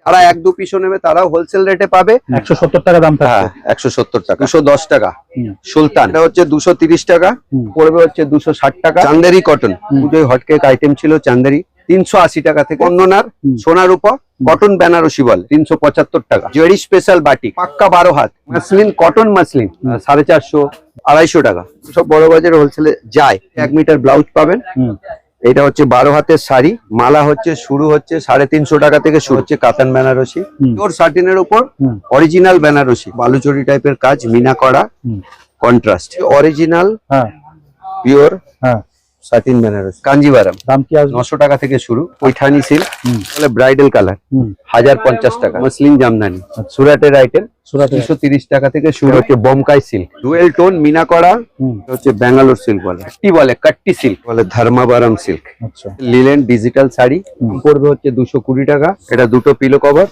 তারা 1-2 পিসও নেবে তারাও হোলসেল রেটে পাবে। 170 টাকা দাম থাকে। হ্যাঁ 170 টাকা। 210 টাকা সুলতান, এটা হচ্ছে 230 টাকা, পড়বে হচ্ছে 260 টাকা। চান্দেরি কটন পুজোয় হটকেক আইটেম ছিল চান্দেরি, 380 টাকা থেকে। বন্দনার সোনার উপর কটন বেনারসি বল 375 টাকা। জেরি স্পেশাল বাটিক পাক্কা 12 হাত মাসলিন কটন মাসলিন 450 250 টাকা। সব বড় বাজারে হোলসেলে যায়। 1 মিটার ব্লাউজ পাবেন। এটা হচ্ছে 12 হাতের শাড়ি, মালা হচ্ছে শুরু হচ্ছে 350 টাকা থেকে শুরু হচ্ছে কাতান বেনারসি, পিওর সাটিনের উপর অরিজিনাল বেনারসি, বালুচরি টাইপের কাজ, মিনা করা, contrast, original pure satin Banarasi. Kanjivaram দাম কি আছে 900 টাকা থেকে শুরু। পৈঠানি সিল্ক তাহলে ব্রাইডাল কালার 1050 টাকা। মসলিন জামদানি সুরাটের আইটেম, সুরাট 230 টাকা থেকে শুরু হচ্ছে। বোমকাই সিল্ক ডুয়েল টোন মিনা করা হচ্ছে, ব্যাঙ্গালোর সিল্ক বলে, কি বলে কাট্টি সিল্ক বলে, ধর্মাবারাম সিল্ক। আচ্ছা, লিলেন ডিজিটাল শাড়ি পড়বে হচ্ছে 220 টাকা। এটা দুটো পিলো কভার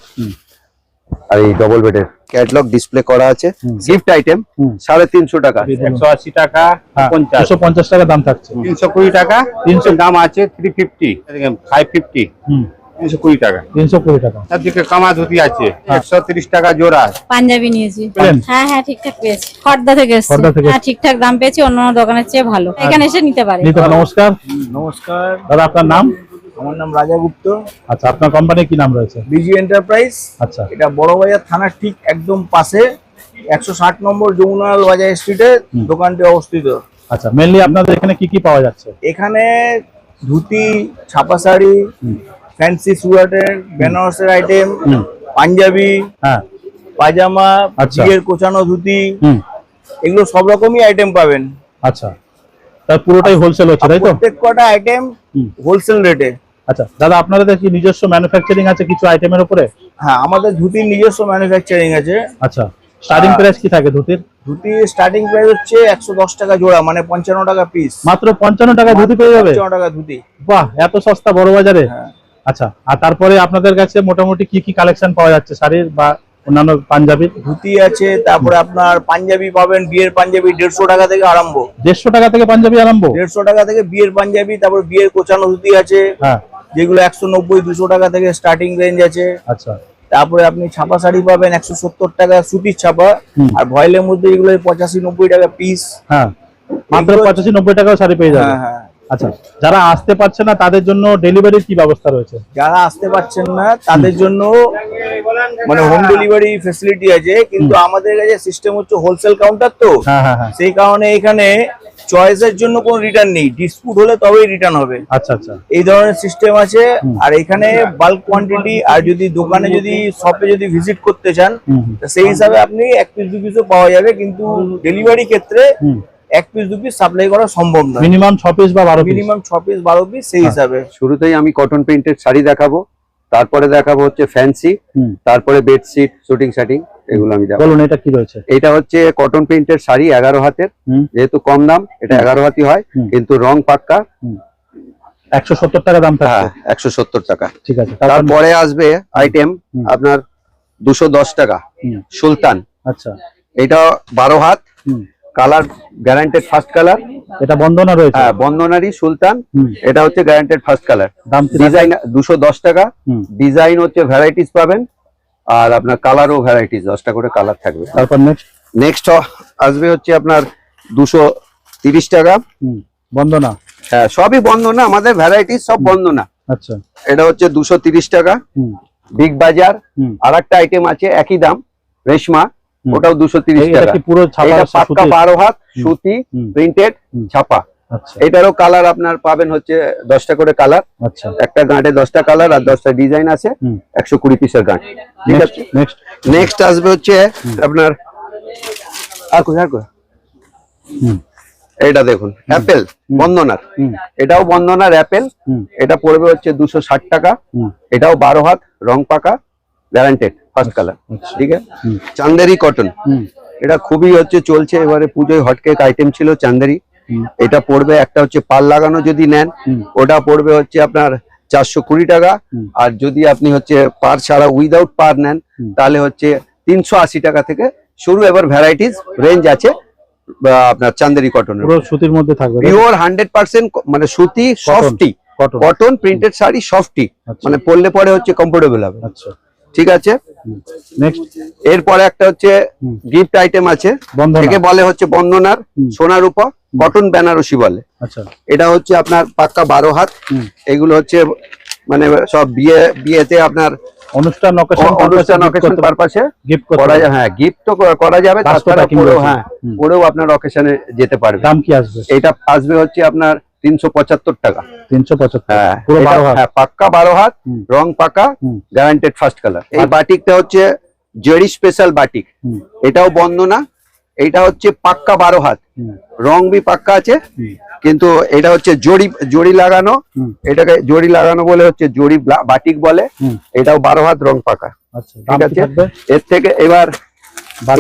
আর এই ডবল বেডের ক্যাটালগ ডিসপ্লে করা আছে। গিফট আইটেম 350 টাকা, 180 টাকা, 250 টাকা দাম থাকছে। 320 টাকা, 300 দাম আছে, 350, 550, 320 টাকা, 320 টাকা। তারদিকে কামা ধুতি আছে 130 টাকা জোড়া। পাঞ্জাবি নিয়েছি। হ্যাঁ হ্যাঁ ঠিকঠাক পেয়েছি। খর্দা থেকে এসেছি। হ্যাঁ ঠিকঠাক দাম পেয়েছি, অন্যান্য দোকানের চেয়ে ভালো। এখানে এসে নিতে পারে। নমস্কার। নমস্কার দাদা, আপনার নাম? আমার নাম রাজা গুপ্ত। আচ্ছা, আপনার কোম্পানির কি নাম রয়েছে? Busy enterprise. আচ্ছা, এটা বড়বাজার থানার ঠিক একদম পাশে 160 নম্বর যমুনালাল বাজার স্ট্রিটে দোকানটি অবস্থিত। আচ্ছা, মেইনলি আপনাদের এখানে কি কি পাওয়া যাচ্ছে? এখানে ধুতি, ছাপা শাড়ি, ফ্যান্সি সুরাটের বেনারসের আইটেম, পাঞ্জাবি, পাজামা, বিয়ের কোচানো ধুতি, এগুলো সব রকমই আইটেম পাবেন। আচ্ছা, তার পুরোটাই হোলসেল হচ্ছে তাই তো? প্রত্যেক কটা আইটেম হোলসেল রেটে। আচ্ছা দাদা, আপনাদের কি নিজস্ব ম্যানুফ্যাকচারিং আছে কিছু আইটেমের উপরে? হ্যাঁ, আমাদের ধুতির নিজস্ব ম্যানুফ্যাকচারিং আছে। আচ্ছা, স্টার্টিং প্রাইস কি থাকে ধুতির? ধুতির স্টার্টিং প্রাইস হচ্ছে 110 টাকা জোড়া, মানে 55 টাকা পিস। মাত্র 55 টাকা ধুতি পেয়ে যাবে? 55 টাকা ধুতি। বাহ, এত সস্তা বড় বাজারে। আচ্ছা, আর তারপরে আপনাদের কাছে মোটামুটি কি কি কালেকশন পাওয়া যাচ্ছে শাড়ির বা অন্যান্য পাঞ্জাবি? ধুতি আছে, তারপরে আপনার পাঞ্জাবি পাবেন, বিয়ের পাঞ্জাবি 150 টাকা থেকে আরম্ভ। 150 টাকা থেকে পাঞ্জাবি আরম্ভ? 150 টাকা থেকে বিয়ের পাঞ্জাবি, তারপর বিয়ের কোচানো ধুতি আছে, যেগুলো 190-200 টাকা থেকে স্টার্টিং রেঞ্জ আছে। আচ্ছা, তারপরে আপনি ছাপা শাড়ি পাবেন 170 টাকা, সুতির ছাপা, আর ভয়েলের মধ্যে এগুলো 85-90 টাকা পিস। হ্যাঁ, মাত্র 85-90 টাকাও শাড়ি পেয়ে যাবে। হ্যাঁ। আচ্ছা, যারা আসতে পারছে না তাদের জন্য ডেলিভারির কি ব্যবস্থা রয়েছে? যারা আসতে পারছেন না তাদের জন্য মানে হোম ডেলিভারি ফ্যাসিলিটি আছে, কিন্তু আমাদের কাছে সিস্টেম হচ্ছে হোলসেল কাউন্টার তো, সেই কারণে এখানে চয়েসের জন্য কোনো রিটার্ন নেই, ডিসপুট হলে তবেই রিটার্ন হবে। আচ্ছা আচ্ছা, এই ধরনের সিস্টেম আছে। আর এখানে বাল্ক কোয়ান্টিটি, আর যদি দোকানে যদি শপে যদি ভিজিট করতে চান সেই হিসাবে আপনি 1 পিস 2 পিসও পাওয়া যাবে, কিন্তু ডেলিভারি ক্ষেত্রে 1 পিস 2 পিস সাপ্লাই করা সম্ভব নয়। মিনিমাম 6 পিস বা 12 পিস। মিনিমাম 6 পিস 12 পিস সেই হিসাবে। শুরুতেই আমি কটন প্রিন্টেড শাড়ি দেখাবো, তারপরে দেখাবো হচ্ছে ফ্যান্সি, তারপরে বেডশিট, শুটিং শাটিং, এগুলো আমি দেখাবো। বলুন এটা কি রয়েছে? এটা হচ্ছে কটন প্রিন্টেড শাড়ি 11 হাতের, যেহেতু কম দাম এটা 11 হাতই হয়, কিন্তু রং পাক্কা। 170 টাকা দাম থাকে। হ্যাঁ 170 টাকা। ঠিক আছে, তারপরে আসবে আইটেম আপনার 210 টাকা সুলতান। আচ্ছা, এটা 12 হাত, কালার গ্যারান্টেড ফার্স্ট কালার। এটা বন্দনা রয়েছে? হ্যাঁ, বন্দনারই সুলতান, এটা হচ্ছে গ্যারান্টেড ফার্স্ট কালার। দাম ডিজাইন 210 টাকা। ডিজাইন হচ্ছে ভ্যারাইটিস পাবেন, আর আপনার কালারও ভ্যারাইটিস, 10টা করে কালার থাকবে। তারপর নেক্সট আসবে হচ্ছে আপনার 230 টাকা বন্দনা। হ্যাঁ, সবই বন্দনা, আমাদের ভ্যারাইটিস সব বন্দনা। আচ্ছা, এটা হচ্ছে 230 টাকা। বিগ বাজার আরেকটা আইটেম আছে একই দাম, রেশমা, ওটাও 230 টাকা। এটা পাক্কা 12 হাত সুতি প্রিন্টেড ছাপা। এটারও কালার আপনার পাবেন হচ্ছে 10টা করে কালার। আচ্ছা, একটা গাঁটে 10টা কালার আর 10টা ডিজাইন আছে, 120 পিসের গাঁট। ঠিক আছে, নেক্সট আসবে হচ্ছে আপনার এটা দেখুন, অ্যাপেল বন্দনার, এটাও বন্দনার অ্যাপেল, এটা পড়বে হচ্ছে 260 টাকা। এটাও 12 হাত, রং পাকা, গ্যারান্টেড ফার্স্ট কালার। ঠিক আছে, চান্দেরি কটন, এটা খুবই হচ্ছে চলছে এবারে পুজোয় হটকেক আইটেম ছিল চান্দেরি। এটা পড়বে, একটা হচ্ছে পাল লাগানো যদি নেন ওটা পড়বে হচ্ছে আপনার 420 টাকা, আর যদি আপনি হচ্ছে পার ছাড়া উইদাউট পার নেন তাহলে হচ্ছে 380 টাকা থেকে শুরু। এবার ভ্যারাইটিস রেঞ্জ আছে আপনার চান্দেরি কটনের, পুরো সুতির মধ্যে থাকবে, পিওর 100% মানে সুতি, softy cotton printed sari, softy, মানে পরলে পরে হচ্ছে কমফোর্টেবল হবে। আচ্ছা, ঠিক আছে। নেক্সট এরপরে একটা হচ্ছে গিফট আইটেম আছে, বন্ধনা। একে বলে হচ্ছে বন্দনার সোনার উপর কটন বেনারসি বলে। আচ্ছা এটা হচ্ছে আপনার পাক্কা 12 হাত। এগুলো হচ্ছে মানে সব বিয়েতে আপনার অনুষ্ঠান অকেশন পারপাসে গিফট করা যায়। হ্যাঁ, গিফট তো করা যাবে, তাছাড়া পরেও হ্যাঁ পরেও আপনার অকেশনে যেতে পারবে। দাম কি আসবে? এটা আসবে হচ্ছে আপনার 375 টাকা। 375, হ্যাঁ, পুরো এটা 12 হাত। হ্যাঁ পাক্কা 12 হাত, রং পাকা, হুম। Guaranteed first colour. এই বাটিকটা হচ্ছে জেরি স্পেশাল বাটিক, এটাও বন্দনা। এটা হচ্ছে পাক্কা 12 হাত, রং বি পাক্কা আছে, কিন্তু এটা হচ্ছে জড়ি লাগানো। এটাকে জড়ি লাগানো বলে হচ্ছে জড়ি বাটিক বলে। এটাও 12 হাত, রং পাকা। আচ্ছা, দাম ঠিক কি আছে। থাকবে? এর থেকে এবার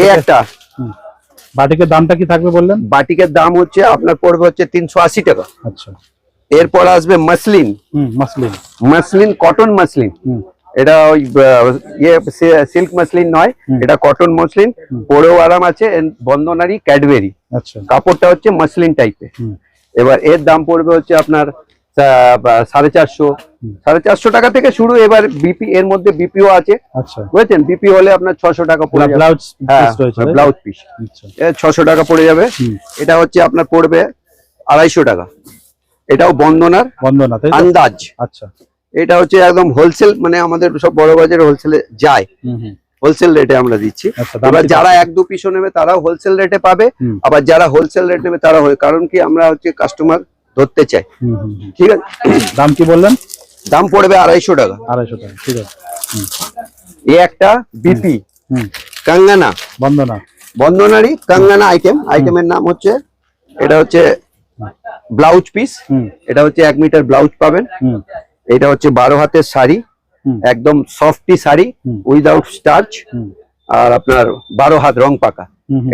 এই একটা বাটিকের দামটা কি থাকবে বললেন? বাটিকের দাম হচ্ছে আপনার পড়বে হচ্ছে 380 টাকা। আচ্ছা, এরপর আসবে মাসলিন, মাসলিন কটন মাসলিন। এটা ওই সিল্ক মাসলিন নয়, এটা কটন মাসলিন, পরেও আরাম আছে। বন্দনারি ক্যাডবেরি, আচ্ছা, কাপড়টা হচ্ছে মাসলিন টাইপের। এবার এর দাম পড়বে হচ্ছে আপনার 450 টাকা থেকে শুরু। এবার বিপি এর মধ্যে বিপিও আছে, আচ্ছা, বুঝেছেন। বিপি হলে আপনার 600 টাকা পড়ে যাবে। ব্লাউজ হ্যাঁ, পিস রয়েছে, ব্লাউজ পিস 600 টাকা পড়ে যাবে। এটা হচ্ছে আপনার পড়বে 250 টাকা। এটাও বন্দনা, তাই তো? আন্দাজ। আচ্ছা, এটা হচ্ছে একদম হোলসেল, মানে আমাদের সব বড় বাজারে হোলসেলে যায়, হোলসেল রেটে আমরা দিচ্ছি। আচ্ছা, দাম এবার কি যারা 1-2 পিসও নেবে তারাও হোলসেল রেটে পাবে, আবার যারা হোলসেল রেট নেবে তারা কারণ কি আমরা হচ্ছে কাস্টমার ধরতে চাই। ঠিক আছে, দাম কি বললেন? দাম পড়বে 250 টাকা। 250 টাকা, ঠিক আছে। এই একটা বিপি কাঙ্গানা, বন্দনারি কাঙ্গানা আইটেমের নাম হচ্ছে, এটা হচ্ছে ব্লাউজ পিস। এটা হচ্ছে 1 মিটার ব্লাউজ পাবেন। এটা হচ্ছে 12 হাতের শাড়ি, একদম সফটি শাড়ি উইদাউট স্টার্চ, আর আপনার 12 হাত, রং পাকা।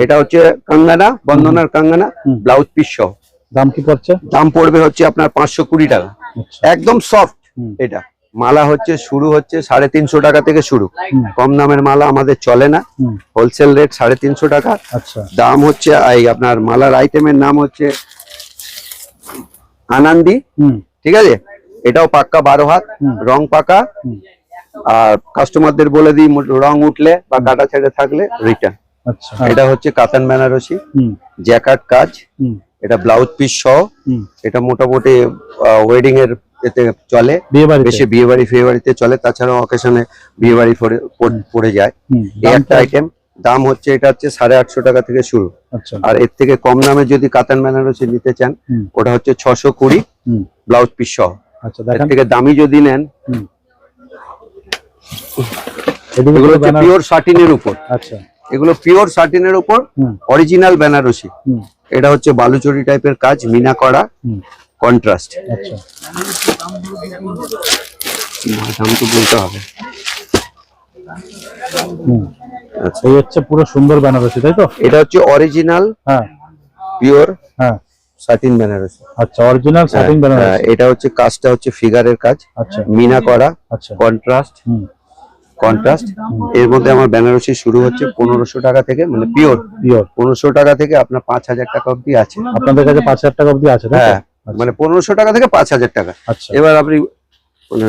এটা হচ্ছে কাঙ্গানা, বন্দনার কাঙ্গানা, ব্লাউজ পিস সহ। দাম কি পড়ছে? দাম পড়বে হচ্ছে আপনার 520 টাকা, একদম সফট। এটা মালা হচ্ছে শুরু হচ্ছে 350 টাকা থেকে শুরু, কম দামের মালা আমাদের চলে না। হোলসেল রেট 350 টাকা। আচ্ছা, দাম হচ্ছে এই আপনার মালার আইটেমের নাম হচ্ছে আনন্দি, ঠিক আছে। এটাও পাক্কা 12 হাত, রং পাকা। আর কাস্টমারদের বলে দিই, রং উঠলে বা কাটা ছেড়ে থাকলে রিটার্ন। আচ্ছা, এটা হচ্ছে কাতান বেনারসি, জ্যাকার্ড কাজ। এটা ব্লাউজ পিস সহ। এটা মোটামুটি ওয়েডিং এর এতে চলে, বেশি বিয়ে বাড়ি ফিয়ে বাড়িতে চলে, তাছাড়াও অকেশনে বিয়ে বাড়ি পড়ে যায়। এই একটা আইটেম, দাম হচ্ছে এটা হচ্ছে 850 টাকা থেকে শুরু। আর এর থেকে কম দামে যদি কাতান বেনারসি নিতে চান, ওটা হচ্ছে 620, ব্লাউজ পিস সহ। এর থেকে দামি যদি নেন, এগুলো হচ্ছে পিওর শাটিনের উপর। আচ্ছা, এগুলো পিওর শাটিনের উপর অরিজিনাল বেনারসি। এটা হচ্ছে বালুচরি টাইপের কাজ, মিনা করা, কন্ট্রাস্ট। আচ্ছা, দাম তো বলতে হবে। আচ্ছা, এই হচ্ছে পুরো সুন্দর বেনারসি, তাই তো? এটা হচ্ছে অরিজিনাল, হ্যাঁ, পিওর, হ্যাঁ, শাটিন বেনারসি। আচ্ছা, অরিজিনাল শাটিন বেনারসি। এটা হচ্ছে কাজটা হচ্ছে ফিগারের কাজ, আচ্ছা, মিনা করা, আচ্ছা, কন্ট্রাস্ট। এর মধ্যে আমার বেনারসি শুরু হচ্ছে 1500 টাকা থেকে, মানে পিওর 1500 টাকা থেকে আপনার 5000 টাকা অবধি আছে। আপনাদের কাছে 5000 টাকা অবধি আছে? হ্যাঁ, মানে 1500 টাকা থেকে 5000 টাকা। আচ্ছা, এবার আপনি মানে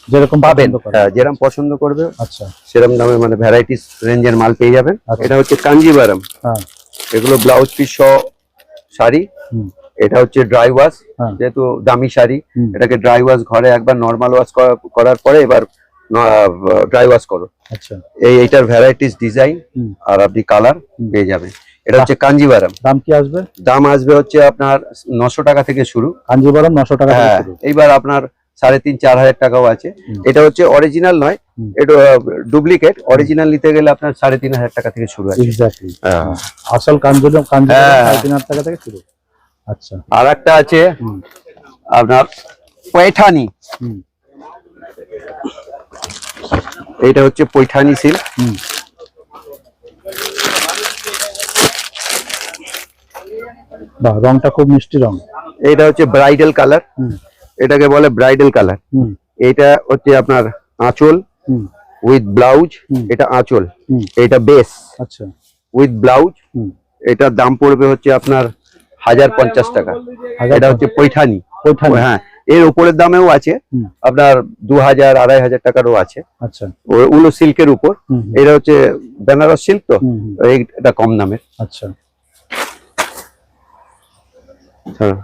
যেরকম পাবেন, যেরকম পছন্দ করবে, আচ্ছা, সেরকম দামে মানে ভ্যারাইটিস রেঞ্জের মাল পেয়ে যাবেন। এটা হচ্ছে কাঞ্জিভারাম, এগুলো ব্লাউজ পিস সহ শাড়ি। এটা হচ্ছে ড্রাই ওয়াশ, যেহেতু দামি শাড়ি, এটাকে ড্রাই ওয়াশ ঘরে একবার নর্মাল ওয়াশ করার পরে এবার ড্রাই ওয়াশ করো। আচ্ছা, এইটার ভ্যারাইটিস ডিজাইন আর আপনি কালার পেয়ে যাবেন। এটা হচ্ছে কাঞ্জিভারাম। দাম কি আসবে? দাম আসবে হচ্ছে আপনার 900 টাকা থেকে শুরু। কাঞ্জিভারাম 900 টাকা থেকে শুরু। এইবার আপনার 3,500-4 হাজার টাকাও আছে। এটা হচ্ছে অরিজিনাল নয়, এটা ডুপ্লিকেট। অরিজিনাল নিতে গেলে আপনার 3,500 টাকা থেকে শুরু আছে। এক্স্যাক্টলি, আসল কাঞ্জিভারাম 3,500 টাকা থেকে শুরু। আচ্ছা, আর একটা আছে আপনার পৈঠানি। এটা হচ্ছে পৈঠানি সিল্ক। বাহ, রংটা খুব মিষ্টি রং। এটা হচ্ছে ব্রাইডাল কালার, এটাকে বলে ব্রাইডাল কালার। এটা হচ্ছে আপনার আঁচল উইথ ব্লাউজ, এটা আঁচল, এটা বেস। আচ্ছা, উইথ ব্লাউজ। এটার দাম পড়বে হচ্ছে আপনার 1050 টাকা। এটা হচ্ছে পৈঠানি। হ্যাঁ, এর উপরের দামেও আছে, হুম। আপনার 2000 2500 টাকারও আছে। আচ্ছা। ওগুলো সিল্কের উপর, হুম, হুম। এটা হচ্ছে বেনারস সিল্ক তো, হুম, হুম। এটা কম দামের। আচ্ছা। হ্যাঁ।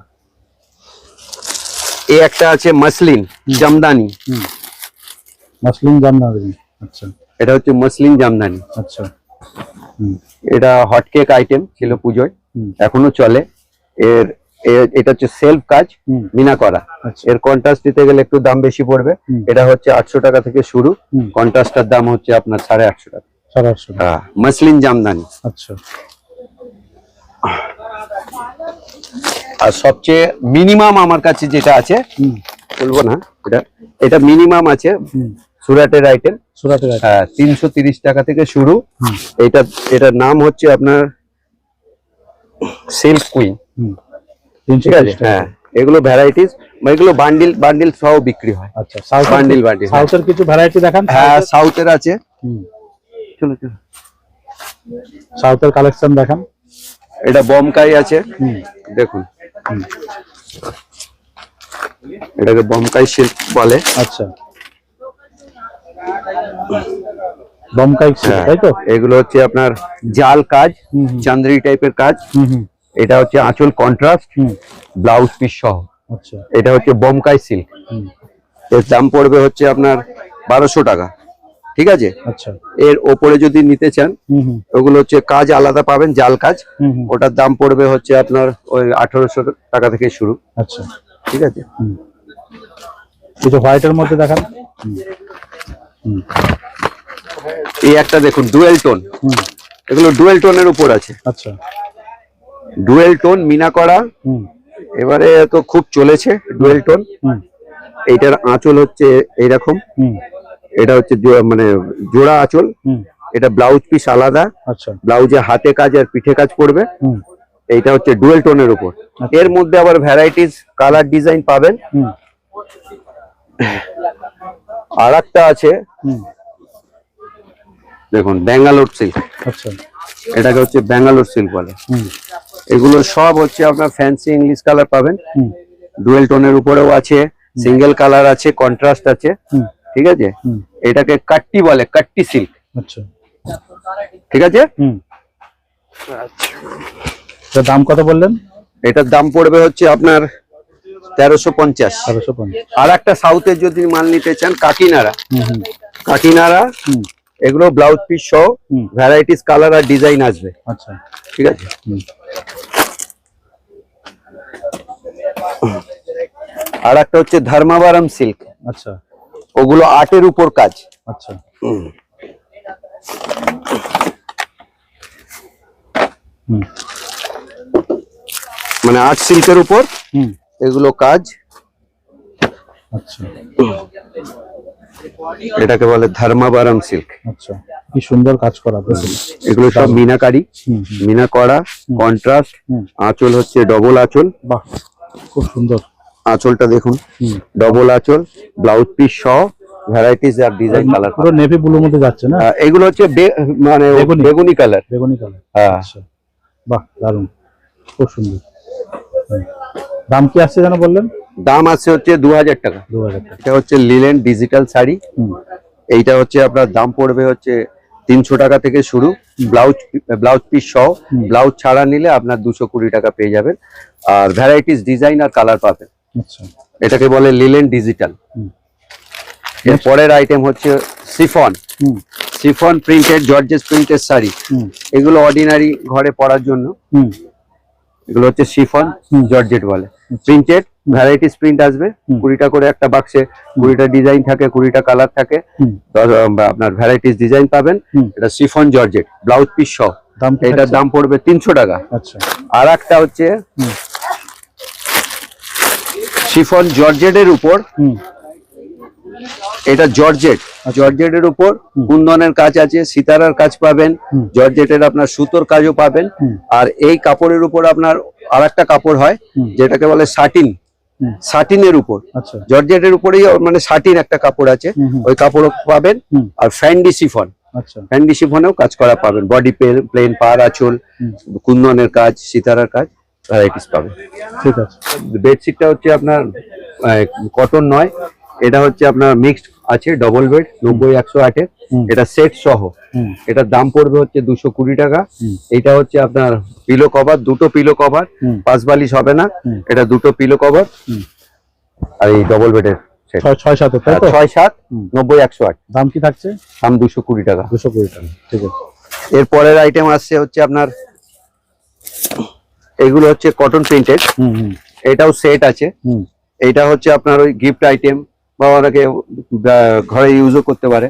এই একটা আছে মসলিন জামদানি, মাসলিন জামদানি। আচ্ছা এটা হচ্ছে মসলিন জামদানি। আচ্ছা। হুম এটা হট কেক আইটেম ছিল পুজোয়, হুম। এখনো চলে। এটা হচ্ছে সেলফ কাজ, হুম। মিনা করা। আচ্ছা। এর কন্ট্রাস্ট দিতে গেলে একটু দাম বেশি পড়বে। হুম। এটা হচ্ছে 800 টাকা থেকে শুরু, হুম। কন্ট্রাস্টটার দাম হচ্ছে আপনার 850 টাকা। 850 টাকা। হ্যাঁ, মসলিন জামদানি। আচ্ছা। আর সবচেয়ে মিনিমাম আমার কাছে যেটা আছে, হুম বলবো না, এটা মিনিমাম আছে, হুম। সুরাটের আইটেম। সুরাটের আছে। হ্যাঁ, 330 টাকা থেকে শুরু। হুম। এটার নাম হচ্ছে আপনার সিল্ক কুইন। হুম। ঠিক আছে। 330 টাকা। হ্যাঁ, এগুলো ভ্যারাইটিস, এগুলো বান্ডিল সহ বিক্রি হয়। আচ্ছা। South bundle. সাউথের কিছু ভ্যারাইটি দেখান। হ্যাঁ, সাউথের আছে। হুম। চলো চলো। সাউথের কালেকশন দেখান। এটা বমকাই আছে, হুম। দেখুন। এটাকে বমকাই সিল্ক বলে। আচ্ছা। বমকাই সিল্ক, হ্যাঁ, তাই তো? এগুলো হচ্ছে আপনার জাল কাজ, হুম, হুম। চান্দ্রি টাইপের কাজ। হুম হুম। এটা হচ্ছে আঁচল কন্ট্রাস্ট, হুম। ব্লাউজ পিস সহ। আচ্ছা। এটা হচ্ছে বমকাই সিল্ক। হুম। এর দাম পড়বে হচ্ছে আপনার 1200 টাকা। ঠিক আছে। আচ্ছা। এর ওপরে যদি নিতে চান, হুম হুম। ওগুলো হচ্ছে কাজ আলাদা পাবেন, জাল কাজ। হুম হুম। ওটার দাম পড়বে হচ্ছে আপনার ওই 1800 টাকা থেকে শুরু। আচ্ছা। ঠিক আছে। হুম। কিছু হোয়াইটের মধ্যে দেখান। হুম। হুম। এই একটা দেখুন, ডুয়েল টোন। হুম। এগুলো ডুয়েল টোনের উপর আছে, আচ্ছা। ডুয়েল টোন মিনা করা। হুম। এবারে তো খুব চলেছে ডুয়েল টোন। হুম। এইটার আঁচল হচ্ছে এইরকম, হুম। এটা হচ্ছে মানে জোড়া আঁচল। হুম। এটা ব্লাউজ পিস আলাদা, আচ্ছা। ব্লাউজে হাতে কাজ আর পিঠে কাজ পড়বে। হুম। এইটা হচ্ছে ডুয়েল টোনের উপর। আচ্ছা। এর মধ্যে আবার ভ্যারাইটিস কালার ডিজাইন পাবেন। হুম। আর একটা আছে, হুম। দেখুন, ব্যাঙ্গালোর সিল্ক। আচ্ছা। এটাকে হচ্ছে ব্যাঙ্গালোর সিল্ক বলে। হুম। এগুলো সব হচ্ছে আপনার ফ্যান্সি ইংলিশ কালার পাবেন। হুম। ডুয়েল টোনের উপরেও আছে, সিঙ্গেল কালার আছে, কন্ট্রাস্ট আছে। হুম। ঠিক আছে। হুম। এটাকে কাট্টি বলে, কাট্টি সিল্ক। আচ্ছা। ঠিক আছে। হুম। এটার দাম কত বললেন? এটার দাম পড়বে হচ্ছে আপনার 1350। 1350। আর একটা সাউথের যদি মাল নিতে চান, কাকিনারা। হুম হুম। কাকিনারা, হুম। এগুলো ব্লাউজ পিস সহ হুম। ভ্যারাইটিস কালার আর ডিজাইন আসবে। আচ্ছা। ঠিক আছে। হুম। আর একটা হচ্ছে ধর্মাবরম সিল্ক, আচ্ছা। ওগুলো আর্টের উপর কাজ। আচ্ছা। হুম। মানে আর্ট সিল্কের উপর হুম। এগুলো কাজ। আচ্ছা। এটাকে বলে ধর্মাবরম সিল্ক। আচ্ছা। কি সুন্দর কাজ করা, দেখুন। এগুলো সব মিনাকারি, হুম। মিনা করা, কন্ট্রাস্ট। হুম। আঁচল হচ্ছে ডবল আঁচল। বাহ, খুব সুন্দর। আঁচলটা দেখুন, হুম। ডবল আঁচল, ব্লাউজ পিস সহ ভ্যারাইটিস আর ডিজাইন কালার। পুরো নেভি ব্লুর মধ্যে যাচ্ছে না? এগুলো হচ্ছে মানে বেগুনি। বেগুনি কালার। বেগুনি কালার। হ্যাঁ। আচ্ছা। বাহ, দারুণ, খুব সুন্দর। হুম। দাম কি আসছে যেন বললেন? দাম আছে হচ্ছে 2000 টাকা। 2000 টাকা। এটা হচ্ছে লিলেন ডিজিটাল শাড়ি। হুম। এইটা হচ্ছে আপনার দাম পড়বে হচ্ছে 300 টাকা থেকে শুরু, ব্লাউজ পিস সহ। ব্লাউজ ছাড়া নিলে আপনার 220 টাকা পেয়ে যাবেন, আর ভ্যারাইটিস ডিজাইন আর কালার পাবেন। আচ্ছা। এটাকে বলে লিলেন ডিজিটাল। হুম। এর পরের আইটেম হচ্ছে শিফন। হুম। Chiffon printed, georgette printed sari. হুম। এগুলো অর্ডিনারি ঘরে পরার জন্য। হুম। এগুলো হচ্ছে শিফন জর্জেট বলে। প্রিন্টেড ভ্যারাইটিস প্রিন্ট আসবে, 20টা করে একটা বাক্সে 20টা ডিজাইন থাকে, 20টা কালার থাকে। হুম। আপনার ভ্যারাইটিস ডিজাইন পাবেন। হুম। এটা শিফন জর্জেট, ব্লাউজ পিস সহ। দাম কি এটার থাকছে? দাম পড়বে 300 টাকা। আচ্ছা। আর একটা হচ্ছে হুম। শিফন জর্জেটের উপর, হুম। এটা জর্জেট, জর্জেটের উপর কুন্দনের কাজ আছে, সিতারার কাজ পাবেন। হুম। জর্জেটের আপনার সুতোর কাজও পাবেন। হুম। আর এই কাপড়ের উপর আপনার আরেকটা কাপড় হয় হুম। যেটাকে বলে সাটিন। হুম। সাটিনের উপর, আচ্ছা। জর্জেটের উপরেই মানে সাটিন একটা কাপড় আছে, হুম হুম। ওই কাপড়ও পাবেন। হুম। আর ফ্যান্ডি শিফন, আচ্ছা। ফ্যান্ডি শিফনেও কাজ করা পাবেন, বডি প্লেন, পার আঁচল, হুম। কুন্দনের কাজ, সিতারার কাজ, ভ্যারাইটিস পাবেন। ঠিক আছে। বেডশিটটা হচ্ছে আপনার কটন নয়, এটা হচ্ছে আপনার মিক্সড আছে, ডবল বেড 90-108 এর, এটা সেট সহ। এটার দাম পড়বে হচ্ছে 220 টাকা। এটা হচ্ছে আপনার পিলো কভার, দুটো পিলো কভার, পাঁচ বালিশ হবে না, এটা দুটো পিলো কভার আর এই ডবল বেডের সেট 6-7 তাই তো? 6-7 90-108। দাম কি থাকছে? দাম 220 টাকা। 220 টাকা, ঠিক আছে। এরপরের আইটেম আসছে হচ্ছে আপনার, এগুলো হচ্ছে কটন প্রিন্টেড, এটাও সেট আছে। এটা হচ্ছে আপনার ওই গিফট আইটেম বা অনেকে ঘরে ইউজও করতে পারে।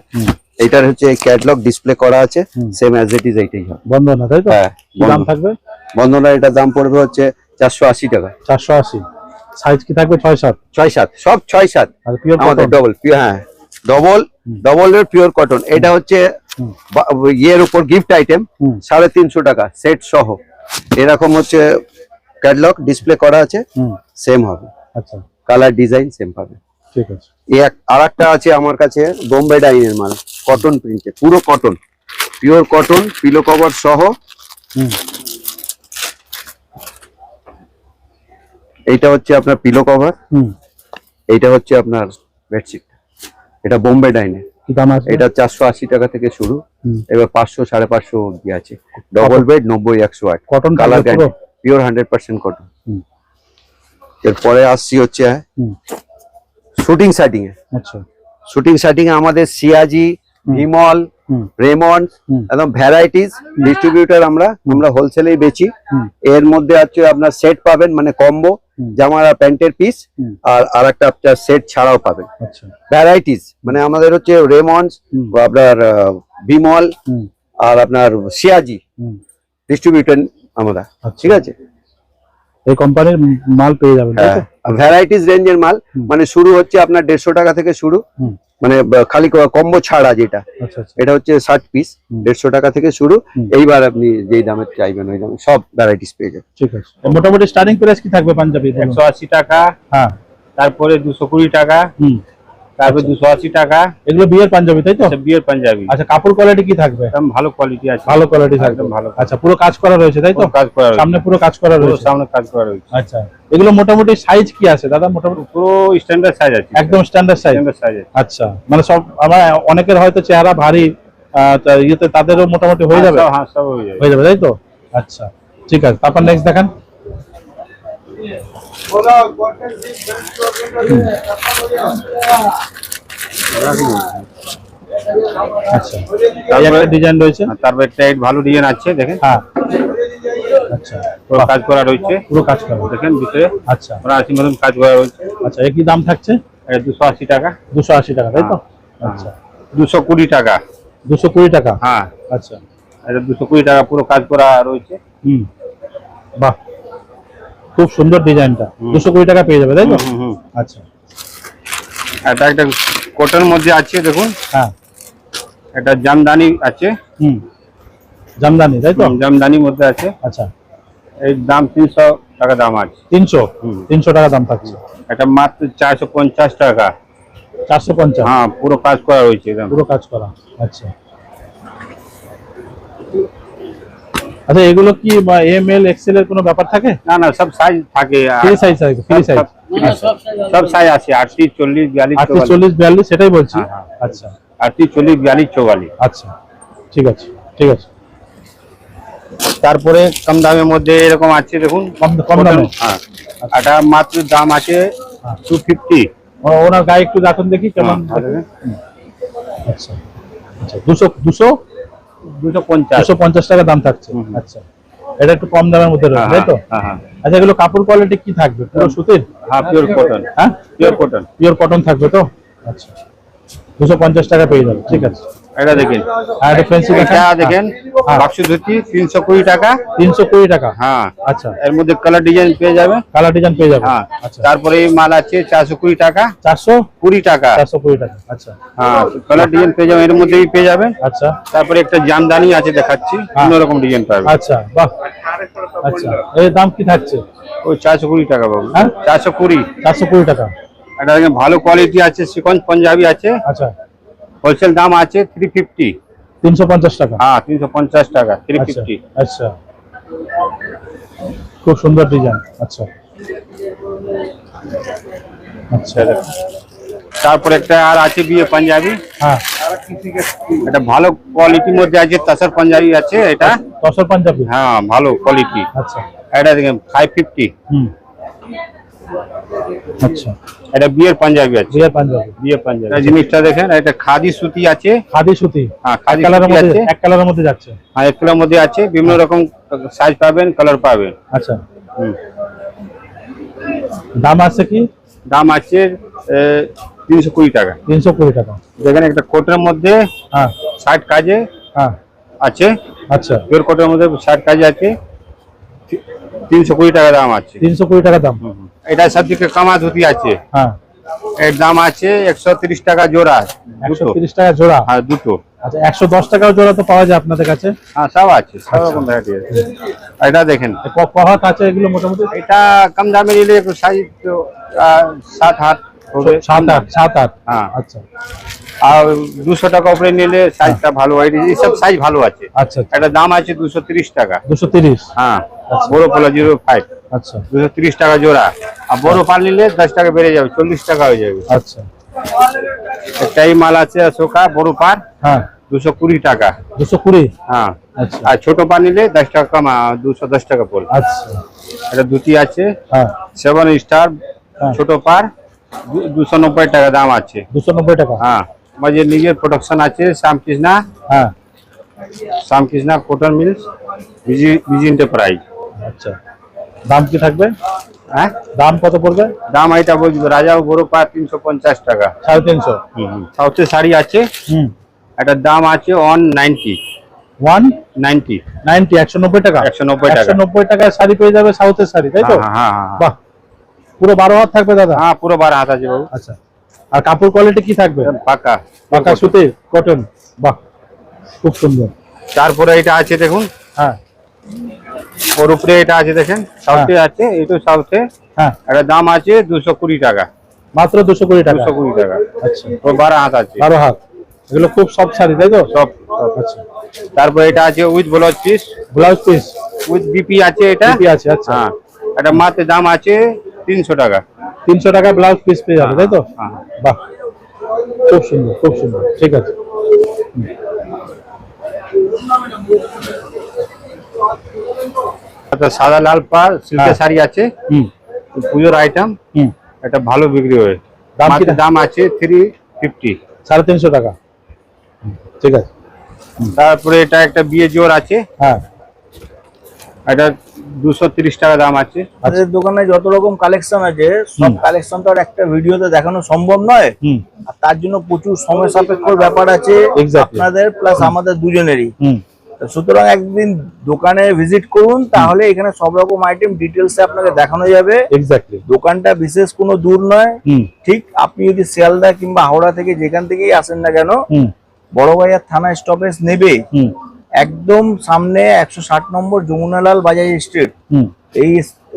এটার হচ্ছে ক্যাটালগ ডিসপ্লে করা আছে, সেম অ্যাজ ইট ইজ এইটাই হবে। বন্ধনা তাই তো? হ্যাঁ, কি দাম থাকবে? বন্ধনা এটার দাম পড়বে হচ্ছে 480 টাকা। 480। সাইজ কি থাকবে? 6-7? 6-7 সব 6-7। আর পিওর আমাদের কটন? ডবল, হ্যাঁ ডবল এর পিওর কটন। এটা হচ্ছে ইয়ের উপর গিফট আইটেম, 350 টাকা সেট সহ। এরকম হচ্ছে ক্যাটালগ ডিসপ্লে করা আছে, সেম হবে। আচ্ছা, কালার ডিজাইন সেম পাবে। ঠিক আছে। আরেকটা আছে আমার কাছে বোম্বে ডাইনের মাল, কটন প্রিন্টে, পুরো cotton, pure cotton, pillow cover সহ। এইটা হচ্ছে আপনার পিলো কভার, এইটা হচ্ছে আপনার বেডশিট। এটা বোম্বে ডাইনের, কি দাম আছে? এটা 480 টাকা থেকে শুরু, এবার 500-550 অব্দি আছে। ডবল বেড 90-108, কটন কালার পুরো? Guarantee, pure 100% cotton. এরপরে আসছি হচ্ছে শুটিং শার্টিং এ। আচ্ছা, শুটিং শার্টিং এ আমাদের সিয়াজি, ভিমল, রেমন্ড, একদম ভ্যারাইটিস ডিস্ট্রিবিউটর। আমরা হোলসেলেই বেচি। এর মধ্যে আছে আপনার সেট পাবেন, মানে কম্বো জামা প্যান্টের পিস, আর একটা আপনার সেট ছাড়াও পাবেন। আচ্ছা, ভ্যারাইটিস মানে আমাদের হচ্ছে রেমন্ড, আপনার ভিমল আর আপনার সিয়াজি ডিস্ট্রিবিউটর আমরা, ঠিক আছে? এই কোম্পানির মাল পেয়ে যাবেন তাই তো? ভ্যারাইটিস রেঞ্জের মাল, মানে শুরু হচ্ছে আপনার 150 টাকা থেকে শুরু, মানে খালি কম্বো ছাড়া যেটা, আচ্ছা আচ্ছা, এটা হচ্ছে 60 পিস, 150 টাকা থেকে শুরু। এইবার আপনি যেই দামে চাইবেন ওই দামে সব ভ্যারাইটিস পেয়ে যাবেন। ঠিক আছে। মোটামুটি স্টার্টিং প্রাইস কি থাকবে পাঞ্জাবি? 180 টাকা, হ্যাঁ, তারপরে 220 টাকা, তারপরে 280 টাকা। এগুলো বিয়ের পাঞ্জাবি তাই তো? বিয়ের পাঞ্জাবি। আচ্ছা, কাপড় কোয়ালিটি কি থাকবে? একদম ভালো কোয়ালিটি আছে। ভালো কোয়ালিটি থাকবে, একদম ভালো। আচ্ছা, পুরো কাজ করা রয়েছে তাই তো? কাজ করা সামনে পুরো কাজ করা পুরো রয়েছে, সামনে কাজ করা রয়েছে। আচ্ছা, এগুলো মোটামুটি সাইজ কি আছে দাদা? মোটামুটি পুরো স্ট্যান্ডার্ড সাইজ আছে, একদম স্ট্যান্ডার্ড সাইজ। স্ট্যান্ডার্ড সাইজ আছে। আচ্ছা, মানে সব আমার অনেকের হয়তো চেহারা ভারী, ইয়েতে তাদেরও মোটামুটি হয়ে যাবে? হ্যাঁ, সব হয়ে যাবে। হয়ে যাবে তাই তো? আচ্ছা, ঠিক আছে। তারপর নেক্সট দেখান। আচ্ছা, তারপরে ডিজাইন রয়েছে, তারপর একটা ভালো ডিজাইন আছে দেখেন। হ্যাঁ, আচ্ছা, পুরো কাজ করা রয়েছে, পুরো কাজ করা দেখেন ভিতরে। আচ্ছা, পুরো 80 মতন কাজ করা রয়েছে। আচ্ছা, এর কি দাম থাকছে? 280 টাকা। 280 টাকা তাই তো? আচ্ছা, 220 টাকা। 220 টাকা, হ্যাঁ, আচ্ছা, এটা 220 টাকা, পুরো কাজ করা রয়েছে। বাহ, খুব সুন্দর ডিজাইনটা। 220 টাকা পেয়ে যাবে তাই তো? আচ্ছা, এটা একটা কোটের মধ্যে আছে দেখুন। হ্যাঁ, এটা জামদানি আছে। জামদানি তাই তো? জামদানির মধ্যে আছে। আচ্ছা, এই দাম 300 টাকা দাম আছে। 300 টাকা দাম থাকছে। এটা মাত্র 450 টাকা। 450? হ্যাঁ, পুরো কাজ করা রয়েছে একদম। পুরো কাজ করা, আচ্ছা। আচ্ছা, এগুলো কি এম এল এক্সেল এর কোনো ব্যাপার থাকে? না না, সব সাইজ থাকে। ফ্রি সাইজ থাকে? ফ্রি সাইজ সব সাইজ আছে, 38, 40, 42, 38, 40, 42, সেটাই বলছি। হ্যাঁ, আচ্ছা, 38, 40, 42, 44। আচ্ছা, ঠিক আছে, ঠিক আছে। তারপরে কম দামের মধ্যে এরকম আছে দেখুন। কম দামে? হ্যাঁ, এটা মাত্র দাম আছে 250। ওনার গায়ে একটু রাখুন দেখি কেমন। আচ্ছা, আচ্ছা, 250 টাকা দাম থাকছে। আচ্ছা, এটা একটু কম দামের মধ্যে রয়েছে তাই তো? আচ্ছা, এগুলো কাপড় কোয়ালিটি কি থাকবে? পুরো সুতির? হ্যাঁ, পিওর কটন। হ্যাঁ, পিওর কটন। পিওর কটন থাকবে তো? আচ্ছা, 250 টাকা পেয়ে যাবে, ঠিক আছে। এটা দেখেন, আর এটা ফ্যান্সি দেখেন, বাক্স ধুতি 320 টাকা। 320 টাকা? হ্যাঁ, আচ্ছা, এর মধ্যে কালার ডিজাইন পেয়ে যাবে। কালার ডিজাইন পেয়ে যাবে। হ্যাঁ, আচ্ছা, তারপরে এই মাল আছে 420 টাকা। 420 টাকা। 420 টাকা, আচ্ছা। হ্যাঁ, কালার ডিজাইন পেয়ে যাবেন, এর মধ্যেই পেয়ে যাবেন। আচ্ছা, তারপরে একটা জামদানি আছে দেখাচ্ছি, অন্যরকম ডিজাইন পাবেন। আচ্ছা, বাহ, আচ্ছা, এর দাম কি থাকছে? ওই 420 টাকা বাবু। হ্যাঁ, 420 টাকা। এটা ভালো কোয়ালিটি আছে, সিকোয়েন্স পাঞ্জাবি আছে। আচ্ছা, হোলসেল দাম আছে 350। 350 টাকা? হ্যাঁ, 350 টাকা, 350। আচ্ছা, খুব সুন্দর ডিজাইন। আচ্ছা, আচ্ছা তারপরে একটা আর আছে বিয়ে পাঞ্জাবি, হ্যাঁ এটা ভালো কোয়ালিটির মধ্যে আছে, তাসার পাঞ্জাবি আছে এটা। তসর পাঞ্জাবি, হ্যাঁ ভালো কোয়ালিটি, আচ্ছা এটা দেখেন 550। আচ্ছা এটা বিয়ের পাঞ্জাবি আছে, বিয়ের পাঞ্জাবি, বিয়ে পাঞ্জাবি। এই জিনিসটা দেখেন, এটা খাদি সুতি আছে, খাদি সুতি, হ্যাঁ খাদি কালারের সুতি মধ্যে, আছে, এক কালারের মধ্যে যাচ্ছে। হ্যাঁ এগুলোর মধ্যে আছে, বিভিন্ন রকম সাইজ পাবেন, কালার পাবেন। আচ্ছা হুম। দাম আছে কি? দাম আছে 320 টাকা। 320 টাকা। দেখেন একটা কোটের মধ্যে হ্যাঁ 60 কাজে হ্যাঁ আছে, আচ্ছা পিওর কোটের মধ্যে 60 কাজে আছে, 320 টাকা দাম আছে। 320 টাকা দাম। এটা সব থেকে কামা ধুতি আছে, হ্যাঁ এর দাম আছে 130 টাকা জোড়া, দুটো। 130 টাকা জোড়া। হ্যাঁ দুটো। আচ্ছা 110 টাকাও জোড়া তো পাওয়া যায় আপনাদের কাছে? হ্যাঁ সব আছে, সব রকম ভ্যারাইটি আছে। এটা দেখেন, কহাত আছে এগুলো মোটামুটি? এটা কম দামে নিলে একটু সাইজ 7-8 হবে। 7-8। হ্যাঁ আচ্ছা আর 200 টাকা উপরে নিলে সাইজটা ভালো হয়, এই সব সাইজ ভালো আছে। আচ্ছা এটা দাম আছে 230 টাকা। 230। হ্যাঁ বড় পোলা 05, আচ্ছা 230 টাকা জোড়া। আর বড় পাল নিলে 10 টাকা বেড়ে যাবে, 40 টাকা হয়ে যাবে। আচ্ছা একটাই মাল আছে অশোকা বড় পার, হ্যাঁ 220 টাকা। 220। হ্যাঁ আচ্ছা আর ছোট পার নিলে 10 টাকা কম, 210 টাকা পড়বে। আচ্ছা এটা ধুতি আছে হ্যাঁ 7 স্টার, হ্যাঁ। ছোট পার 290 টাকা দাম আছে। 290 টাকা। হ্যাঁ আমাদের নিজের প্রোডাকশন আছে, শ্যামকৃষ্ণা, হ্যাঁ শ্যামকৃষ্ণা কটন মিলস, বিজি এন্টারপ্রাইজ। আচ্ছা দাম কি থাকবে? হ্যাঁ দাম কত পড়বে? দাম এটা বলবো, রাজা বড় পার 350 টাকা। 350। সাউথের শাড়ি আছে, এটার দাম আছে 190। 190 190 টাকা। 190 টাকা। 190 টাকায় শাড়ি পেয়ে যাবে, সাউথের শাড়ি, তাই তো? হ্যাঁ হ্যাঁ বাহ, পুরো 12 হাত থাকবে দাদা? হ্যাঁ পুরো 12 হাত আছে বাবু। আচ্ছা আর কাপড় কোয়ালিটি কি থাকবে? পাকা পাকা সুতি, কটন। বাহ খুব সুন্দর। তারপরে এটা আছে দেখুন, হ্যাঁ ওর উপরে এটা আছে দেখেন, সাউথে আছে, এটা সাউথে। হ্যাঁ এটার দাম আছে 220 টাকা, মাত্র 220 টাকা। 220 টাকা। আচ্ছা ও 12 হাত আছে, 12 হাত। এগুলো খুব সব শাড়ি, তাই তো? সব। আচ্ছা তারপরে এটা আছে with blouse piece, blouse piece with BP আছে এটা। বিপি আছে, আচ্ছা। হ্যাঁ এটা মাত্র দাম আছে 300 টাকা। 300 টাকা ব্লাউজ পিস পেয়ে যাবে, তাই তো? হ্যাঁ। বাহ খুব সুন্দর, খুব সুন্দর। ঠিক আছে। আচ্ছা সাদা লাল পাড় সিল্কের শাড়ি আছে, পুজোর আইটেম, এটা ভালো বিক্রি হয়। দাম কি? দাম আছে 350, 350 টাকা। ঠিক আছে। তারপরে এটা একটা বিয়ে জোর আছে, হ্যাঁ এটা 230 টাকা দাম আছে। আমাদের দোকানে যত রকম কালেকশন আছে, সব কালেকশন তো আর একটা ভিডিওতে দেখানো সম্ভব নয়। আর তার জন্য প্রচুর সময় সাপেক্ষ ব্যাপার আছে আপনাদের প্লাস আমাদের দুজনেরই। সুতরাং একদিন দোকানে ভিজিট করুন, তাহলে এখানে সব রকম আইটেম ডিটেলসে আপনাকে দেখানো যাবে। এক্স্যাক্টলি। দোকানটা বিশেষ কোনো দূর নয়, ঠিক আপনি যদি শিয়ালদা কিংবা হাওড়া থেকে যেখান থেকেই আসেন না কেন, বড়বাজার থানা স্টপেজ নেবে একদম সামনে 160 নম্বর যমুনালাল বাজার স্ট্রিট,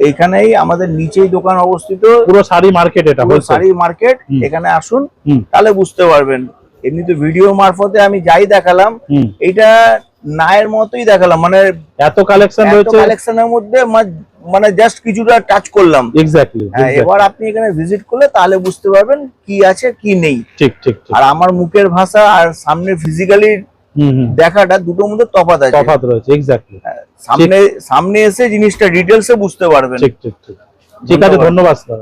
এইখানেই আমাদের নিচেই দোকান অবস্থিত। পুরো শাড়ি মার্কেট, এটা শাড়ি মার্কেট। এখানে আসুন, তাহলে বুঝতে পারবেন। এমনি তো ভিডিও মারফতে আমি যাই দেখালাম, এটা নায়ের মতোই দেখালাম, মানে এত কালেকশন রয়েছে, কালেকশনের মধ্যে মানে জাস্ট কিছুটা টাচ করলাম। এক্স্যাক্টলি। এবার আপনি এখানে ভিজিট করলে তাহলে বুঝতে পারবেন কি আছে কি নেই। ঠিক ঠিক। আর আমার মুখের ভাষা আর সামনে ফিজিক্যালি দেখাটা দুটোর মধ্যে তফাৎ আছে, তফাৎ রয়েছে। এক্স্যাক্টলি। সামনে এসে জিনিসটা ডিটেলসে বুঝতে পারবেন। ঠিক ঠিক ঠিক। ঠিক আছে, ধন্যবাদ।